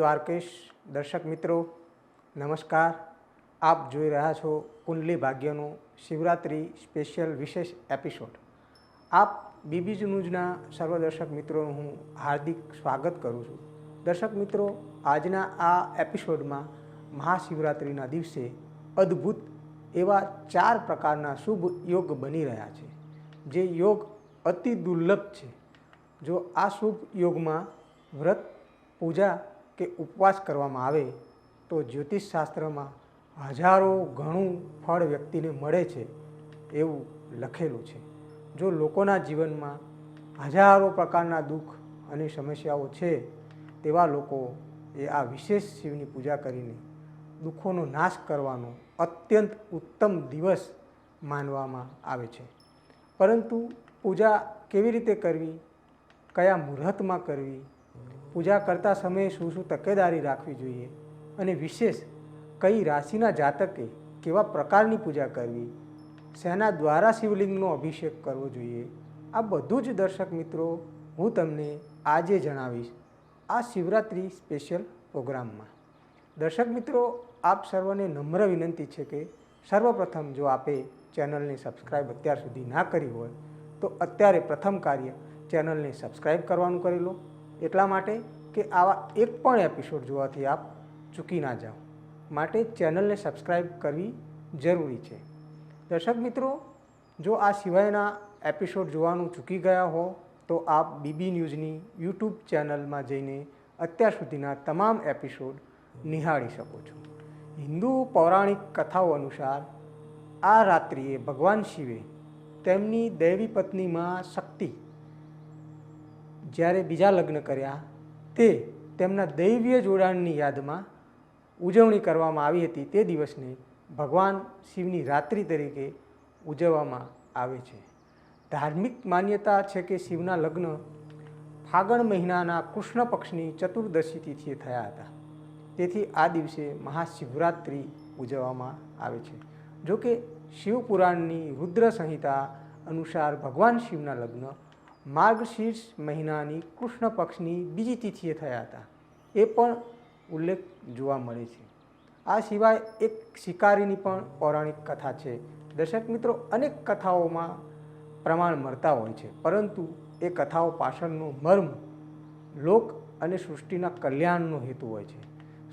દ્વારકેશ દર્શક મિત્રો નમસ્કાર। આપ જોઈ રહ્યા છો કુંડલી ભાગ્યનો શિવરાત્રિ સ્પેશિયલ વિશેષ એપિસોડ। આપ બીબીજ ન્યૂઝના સર્વ દર્શક મિત્રોનું હું હાર્દિક સ્વાગત કરું છું। દર્શક મિત્રો, આજના આ એપિસોડમાં મહાશિવરાત્રિના દિવસે અદ્ભુત એવા 4 પ્રકારના શુભ યોગ બની રહ્યા છે, જે યોગ અતિ દુર્લભ છે। જો આ શુભ યોગમાં વ્રત, પૂજા કે ઉપવાસ કરવામાં આવે તો જ્યોતિષશાસ્ત્રમાં હજારો ગણું ફળ વ્યક્તિને મળે છે એવું લખેલું છે। જો લોકોના જીવનમાં હજારો પ્રકારના દુઃખ અને સમસ્યાઓ છે, તેવા લોકો એ આ વિશેષ શિવની પૂજા કરીને દુઃખોનો નાશ કરવાનો અત્યંત ઉત્તમ દિવસ માનવામાં આવે છે। પરંતુ પૂજા કેવી રીતે કરવી, કયા મુહૂર્તમાં કરવી, પૂજા કરતા સમયે શું શું તકેદારી રાખવી જોઈએ અને વિશેષ કઈ રાશિના જાતકે કેવા પ્રકારની પૂજા કરવી, શેના દ્વારા શિવલિંગનો અભિષેક કરવો જોઈએ, આ બધું જ દર્શક મિત્રો હું તમને આજે જણાવીશ આ શિવરાત્રિ સ્પેશિયલ પ્રોગ્રામમાં। દર્શક મિત્રો, આપ સર્વને નમ્ર વિનંતી છે કે સર્વપ્રથમ જો આપે ચેનલને સબસ્ક્રાઈબ અત્યાર સુધી ના કરી હોય તો અત્યારે પ્રથમ કાર્ય ચેનલને સબસ્ક્રાઈબ કરવાનું કરી લો, એટલા માટે કે આવા એક પણ એપિસોડ જોવાથી આપ ચૂકી ના જાઓ। માટે ચેનલને સબસ્ક્રાઈબ કરવી જરૂરી છે। દર્શક મિત્રો, જો આ સિવાયના એપિસોડ જોવાનું ચૂકી ગયા હો તો આપ બીબી ન્યૂઝની યુટ્યુબ ચેનલમાં જઈને અત્યાર સુધીના તમામ એપિસોડ નિહાળી શકો છો। હિન્દુ પૌરાણિક કથાઓ અનુસાર આ રાત્રિએ ભગવાન શિવે તેમની દૈવી પત્ની માં શક્તિ જ્યારે બીજા લગ્ન કર્યા તે તેમના દૈવીય જોડાણની યાદમાં ઉજવણી કરવામાં આવી હતી। તે દિવસને ભગવાન શિવની રાત્રિ તરીકે ઉજવવામાં આવે છે। ધાર્મિક માન્યતા છે કે શિવના લગ્ન ફાગણ મહિનાના કૃષ્ણ પક્ષની ચતુર્દશી તિથિએ થયા હતા, તેથી આ દિવસે મહાશિવરાત્રિ ઉજવવામાં આવે છે। જો કે શિવપુરાણની રુદ્ર સંહિતા અનુસાર ભગવાન શિવના લગ્ન માર્ગશીર્ષ મહિનાની કૃષ્ણ પક્ષની બીજી તિથિએ થયા હતા, એ પણ ઉલ્લેખ જોવા મળે છે। આ સિવાય એક શિકારીની પણ પૌરાણિક કથા છે। દર્શક મિત્રો, અનેક કથાઓમાં પ્રમાણ મળતા હોય છે, પરંતુ એ કથાઓ પાછળનો મર્મ લોક અને સૃષ્ટિના કલ્યાણનો હેતુ હોય છે।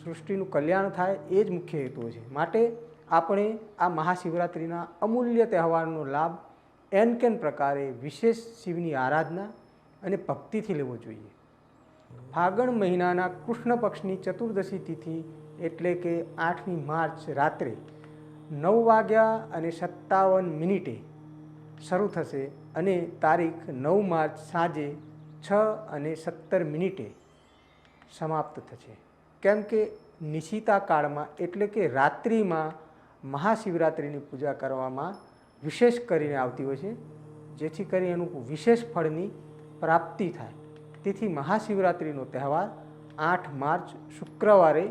સૃષ્ટિનું કલ્યાણ થાય એ જ મુખ્ય હેતુ હોય છે। માટે આપણે આ મહાશિવરાત્રિના અમૂલ્ય તહેવારનો લાભ એન પ્રકારે વિશેષ શિવની આરાધના અને ભક્તિથી લેવો જોઈએ। ફાગણ મહિનાના કૃષ્ણ પક્ષની ચતુર્દશી તિથિ એટલે કે 8મી માર્ચ રાત્રે 9:57 શરૂ થશે અને તારીખ 9 માર્ચ સાંજે 6:17 સમાપ્ત થશે। કેમ કે નિશિતા કાળમાં એટલે કે રાત્રિમાં મહાશિવરાત્રિની પૂજા કરવામાં વિશેષ કરીને આવતી હોય છે, જેથી કરી એનું વિશેષ ફળની પ્રાપ્તિ થાય। તેથી મહાશિવરાત્રિનો તહેવાર 8 માર્ચ શુક્રવારે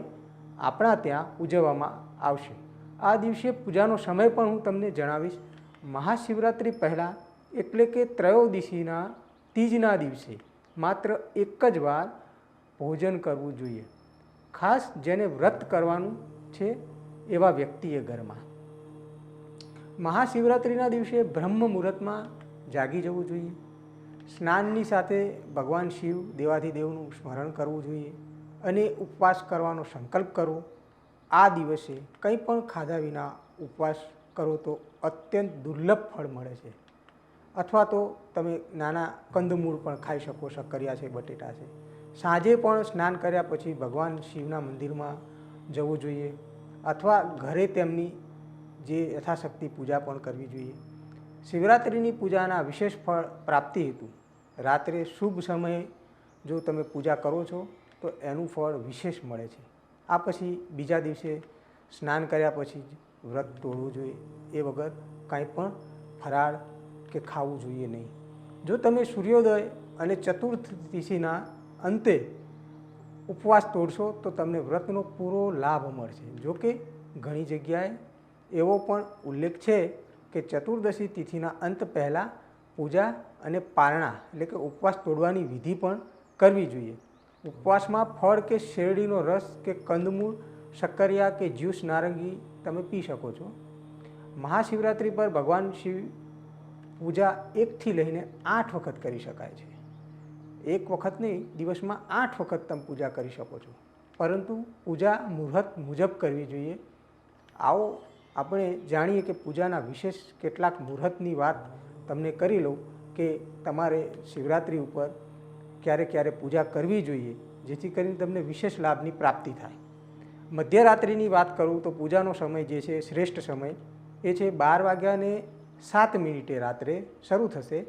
આપણા ત્યાં ઉજવવામાં આવશે। આ દિવસે પૂજાનો સમય પણ હું તમને જણાવીશ। મહાશિવરાત્રિ પહેલાં એટલે કે ત્રયોદશીના તીજના દિવસે માત્ર એક જ વાર ભોજન કરવું જોઈએ, ખાસ જેને વ્રત કરવાનું છે એવા વ્યક્તિએ ઘરમાં। મહાશિવરાત્રિના દિવસે બ્રહ્મ મુહૂર્તમાં જાગી જવું જોઈએ। સ્નાનની સાથે ભગવાન શિવ દેવાધિદેવનું સ્મરણ કરવું જોઈએ અને ઉપવાસ કરવાનો સંકલ્પ કરવો। આ દિવસે કંઈ પણ ખાધા વિના ઉપવાસ કરો તો અત્યંત દુર્લભ ફળ મળે છે, અથવા તો તમે નાના કંદમૂળ પણ ખાઈ શકો, શક્કરિયા છે, બટેટા છે। સાંજે પણ સ્નાન કર્યા પછી ભગવાન શિવના મંદિરમાં જવું જોઈએ, અથવા ઘરે તેમની જે યથાશક્તિ પૂજા પણ કરવી જોઈએ। શિવરાત્રિની પૂજાના વિશેષ ફળ પ્રાપ્તિ હેતુ રાત્રે શુભ સમયે જો તમે પૂજા કરો છો તો એનું ફળ વિશેષ મળે છે। આ પછી બીજા દિવસે સ્નાન કર્યા પછી જ વ્રત તોડવું જોઈએ, એ વગર કાંઈ પણ ફરાળ કે ખાવું જોઈએ નહીં। જો તમે સૂર્યોદય અને ચતુર્થ તિથિના અંતે ઉપવાસ તોડશો તો તમને વ્રતનો પૂરો લાભ મળશે। જો કે ઘણી જગ્યાએ એવો પણ ઉલ્લેખ છે કે ચતુર્દશી તિથિના અંત પહેલાં પૂજા અને પારણા એટલે કે ઉપવાસ તોડવાની વિધિ પણ કરવી જોઈએ। ઉપવાસમાં ફળ કે શેરડીનો રસ કે કંદમૂળ, શક્કરિયા કે જ્યુસ નારંગી તમે પી શકો છો. મહાશિવરાત્રિ પર ભગવાન શિવ પૂજા 1થી લઈને 8 વખત કરી શકાય છે. એક વખત નહીં, દિવસમાં 8 વખત તમે પૂજા કરી શકો છો, પરંતુ પૂજા મુહૂર્ત મુજબ કરવી જોઈએ. આવો આપણે જાણીએ કે પૂજાના વિશેષ કેટલાક મુહૂર્તની વાત તમને કરી લઉં કે તમારે શિવરાત્રિ ઉપર ક્યારે ક્યારે પૂજા કરવી જોઈએ, જેથી કરીને તમને વિશેષ લાભની પ્રાપ્તિ થાય. મધ્યરાત્રિની વાત કરું તો પૂજાનો સમય જે છે શ્રેષ્ઠ સમય એ છે 12:07 રાત્રે શરૂ થશે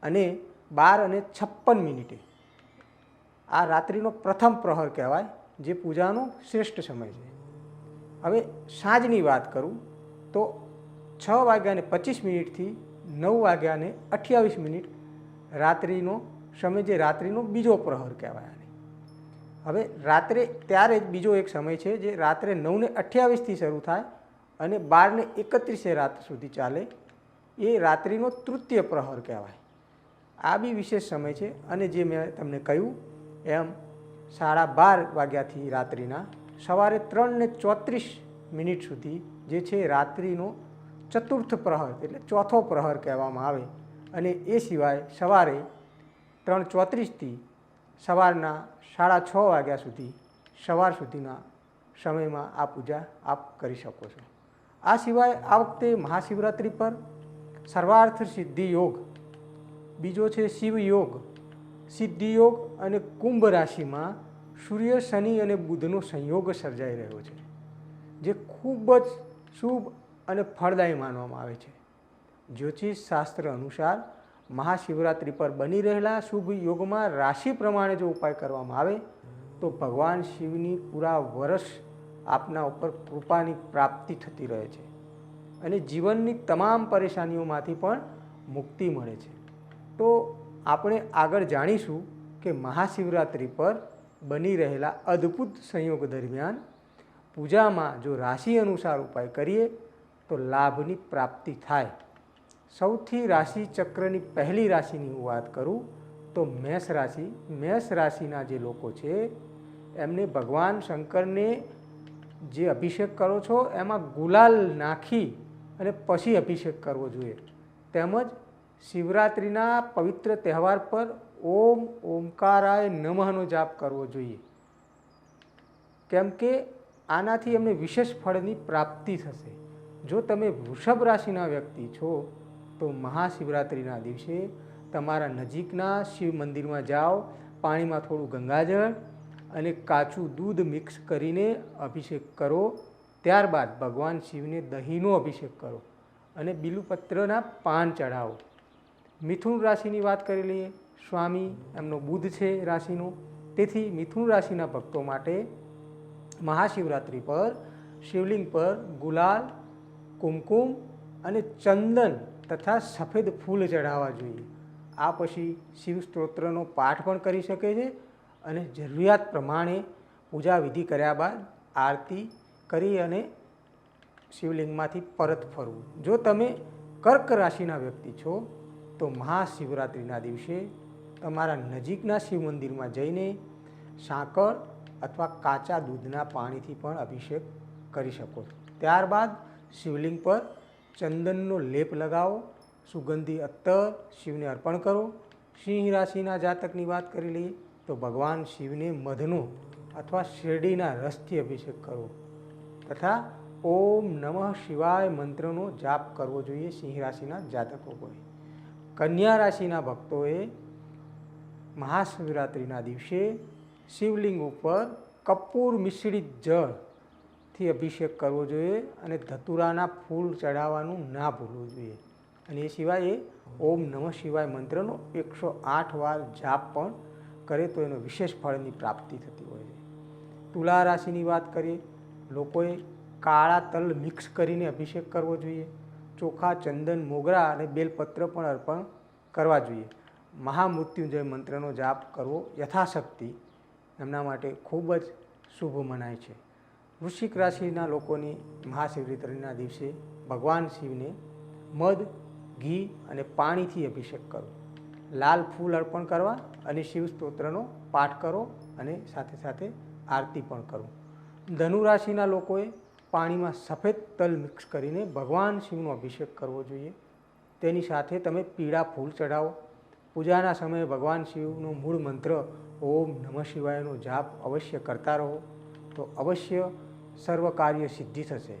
અને 12:56 આ રાત્રિનો પ્રથમ પ્રહર કહેવાય, જે પૂજાનો શ્રેષ્ઠ સમય છે. હવે સાંજની વાત કરું તો 6:25 થી 9:28 રાત્રિનો સમય, જે રાત્રિનો બીજો પ્રહર કહેવાય. હવે રાત્રે ત્યારે જ બીજો એક સમય છે જે રાત્રે 9:28 શરૂ થાય અને 12:31 રાત સુધી ચાલે, એ રાત્રિનો તૃતીય પ્રહર કહેવાય. આ બી વિશેષ સમય છે. અને જે મેં તમને કહ્યું એમ 12:30 વાગ્યાથી રાત્રિના સવારે 3:34 સુધી જે છે રાત્રિનો ચતુર્થ પ્રહર એટલે ચોથો પ્રહર કહેવામાં આવે. અને એ સિવાય સવારે 3:34થી સવારના 6:30 વાગ્યા સુધી સવાર સુધીના સમયમાં આ પૂજા આપ કરી શકો છો. આ સિવાય આ વખતે મહાશિવરાત્રિ પર સર્વાર્થ સિદ્ધિ યોગ, બીજો છે શિવ યોગ, સિદ્ધિ યોગ અને કુંભ રાશિમાં સૂર્ય, શનિ અને બુધનો સંયોગ સર્જાઈ રહ્યો છે, જે ખૂબ જ શુભ અને ફળદાયી માનવામાં આવે છે. જ્યોતિષ શાસ્ત્ર અનુસાર મહાશિવરાત્રિ પર બની રહેલા શુભ યોગમાં રાશિ પ્રમાણે જો ઉપાય કરવામાં આવે તો ભગવાન શિવની પૂરા વર્ષ આપના ઉપર કૃપાની પ્રાપ્તિ થતી રહે છે અને જીવનની તમામ પરેશાનીઓમાંથી પણ મુક્તિ મળે છે. તો આપણે આગળ જાણીશું કે મહાશિવરાત્રિ પર બની રહેલા અદ્ભુત સંયોગ દરમિયાન પૂજામાં જો રાશિ અનુસાર ઉપાય કરીએ તો લાભની પ્રાપ્તિ થાય. સૌથી રાશિ ચક્રની પહેલી રાશિની હું વાત કરું તો મેષ રાશિ. મેષ રાશિના જે લોકો છે એમને ભગવાન શંકરને જે અભિષેક કરો છો એમાં ગુલાલ નાખી અને પછી અભિષેક કરવો જોઈએ. તેમજ શિવરાત્રિના પવિત્ર તહેવાર પર ઓમ ઓમકારાય નમઃનો જાપ કરવો જોઈએ, કેમ કે આનાથી એમને વિશેષ ફળની પ્રાપ્તિ થશે. જો તમે વૃષભ રાશિના વ્યક્તિ છો તો મહાશિવરાત્રિના દિવસે તમારા નજીકના શિવ મંદિરમાં જાઓ, પાણીમાં થોડું ગંગાજળ અને કાચું દૂધ મિક્સ કરીને અભિષેક કરો. ત્યારબાદ ભગવાન શિવને દહીંનો અભિષેક કરો અને બીલુપત્રના પાન ચઢાવો. મિથુન રાશિની વાત કરી લઈએ. સ્વામી એમનો બુધ છે રાશિનો, તેથી મિથુન રાશિના ભક્તો માટે મહાશિવરાત્રિ પર શિવલિંગ પર ગુલાલ, કુમકુમ અને ચંદન તથા સફેદ ફૂલ ચઢાવવા જોઈએ. આ પછી શિવ સ્તોત્રનો પાઠ પણ કરી શકે છે અને જરૂરિયાત પ્રમાણે પૂજા વિધિ કર્યા બાદ આરતી કરી અને શિવલિંગમાંથી પરત ફરવું. જો તમે કર્ક રાશિના વ્યક્તિ છો તો મહાશિવરાત્રિના દિવસે તમારા નજીકના શિવ મંદિરમાં જઈને સાકર અથવા કાચા દૂધના પાણીથી પણ અભિષેક કરી શકો છો. ત્યારબાદ શિવલિંગ પર ચંદનનો લેપ લગાવો, સુગંધી અત્તર શિવને અર્પણ કરો. સિંહ રાશિના જાતકની વાત કરી લઈએ તો ભગવાન શિવને મધનો અથવા શેરડીના રસથી અભિષેક કરવો તથા ઓમ નમઃ શિવાય મંત્રનો જાપ કરવો જોઈએ સિંહ રાશિના જાતકોએ. કન્યા રાશિના ભક્તોએ મહાશિવરાત્રિના દિવસે શિવલિંગ ઉપર કપૂર મિશ્રિત જળથી અભિષેક કરવો જોઈએ અને ધતુરાના ફૂલ ચઢાવવાનું ના ભૂલવું જોઈએ. અને એ સિવાય ઓમ નમઃ શિવાય મંત્રનો 108 વાર જાપ પણ કરે તો એનો વિશેષ ફળની પ્રાપ્તિ થતી હોય છે. તુલા રાશિની વાત કરીએ, લોકોએ કાળા તલ મિક્સ કરીને અભિષેક કરવો જોઈએ. ચોખા, ચંદન, મોગરા અને બેલપત્ર પણ અર્પણ કરવા જોઈએ. મહામૃત્યુંજય મંત્રનો જાપ કરવો યથાશક્તિ એમના માટે ખૂબ જ શુભ મનાય છે. વૃશ્ચિક રાશિના લોકોની મહાશિવરાત્રિના દિવસે ભગવાન શિવને મધ, ઘી અને પાણીથી અભિષેક કરો. લાલ ફૂલ અર્પણ કરવા અને શિવ સ્તોત્રનો પાઠ કરો અને સાથે સાથે આરતી પણ કરો. ધનુ રાશિના લોકોએ પાણીમાં સફેદ તલ મિક્સ કરીને ભગવાન શિવનો અભિષેક કરવો જોઈએ. તેની સાથે તમે પીળા ફૂલ ચઢાવો. પૂજાના સમયે ભગવાન શિવનો મૂળ મંત્ર ઓમ નમઃ શિવાયનો જાપ અવશ્ય કરતા રહો, તો અવશ્ય સર્વ કાર્ય સિદ્ધિ થશે.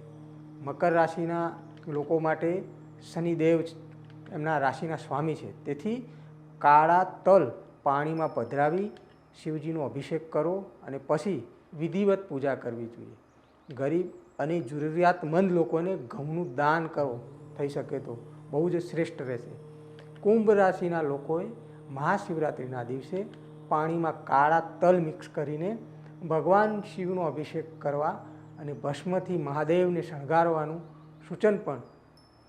મકર રાશિના લોકો માટે શનિદેવ એમના રાશિના સ્વામી છે, તેથી કાળા તલ પાણીમાં પધરાવી શિવજીનો અભિષેક કરો અને પછી વિધિવત પૂજા કરવી જોઈએ. ગરીબ અને જરૂરિયાતમંદ લોકોને ઘઉંનું દાન કરો, થઈ શકે તો બહુ જ શ્રેષ્ઠ રહેશે. કુંભ રાશિના લોકોએ મહાશિવરાત્રિના દિવસે પાણીમાં કાળા તલ મિક્સ કરીને ભગવાન શિવનો અભિષેક કરવા અને ભસ્મથી મહાદેવને શણગારવાનું સૂચન પણ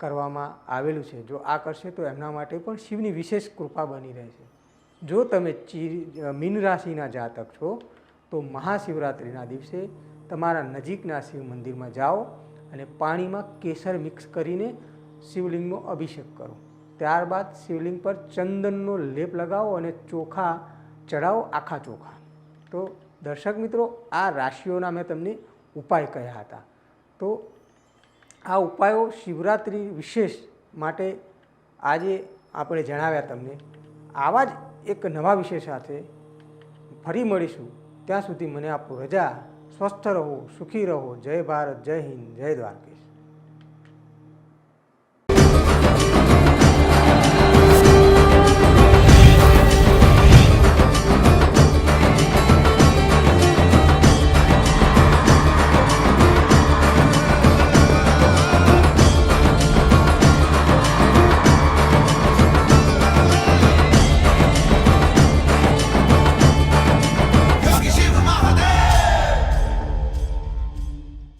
કરવામાં આવેલું છે. જો આ કરશે તો એમના માટે પણ શિવની વિશેષ કૃપા બની રહેશે. જો તમે મીન રાશિના જાતક છો તો મહાશિવરાત્રિના દિવસે તમારા નજીકના શિવ મંદિરમાં જાઓ અને પાણીમાં કેસર મિક્સ કરીને શિવલિંગનો અભિષેક કરો. ત્યારબાદ શિવલિંગ પર ચંદનનો લેપ લગાવો અને ચોખા ચડાવો, આખા ચોખા. તો દર્શક મિત્રો, આ રાશિઓના મેં તમને ઉપાય કહ્યા હતા. તો આ ઉપાયો શિવરાત્રિ વિશેષ માટે આજે આપણે જણાવ્યા તમને. આવા જ એક નવા વિષય સાથે ફરી મળીશું. ત્યાં સુધી મને આપો રજા. સ્વસ્થ રહો, સુખી રહો. જય ભારત, જય હિન્દ, જય દ્વારકેશ.